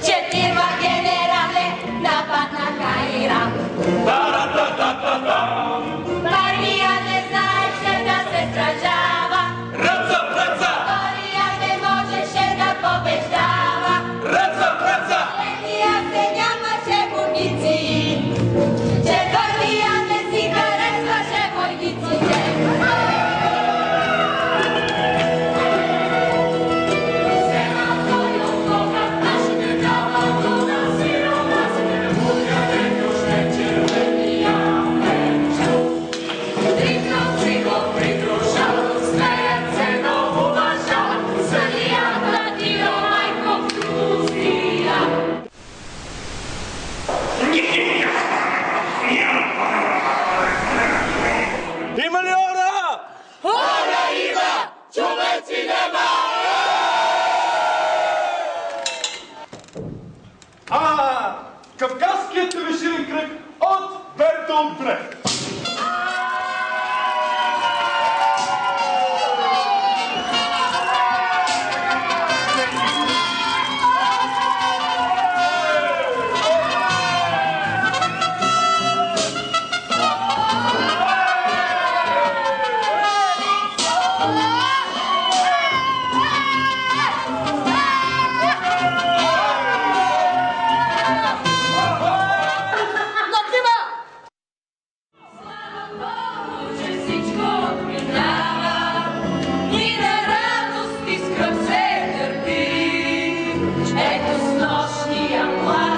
че firma генерале напад на Каира. Армия не знаеше да се сражава. Армия не можеше да побеждава. Летия се нямаше войници. Четвъртия не си харесваше войниците. Има ли ора? Ора има! Човеци нема! Кавказският телевизионен кръг от Бертолд Брехт. Ето с нощния млад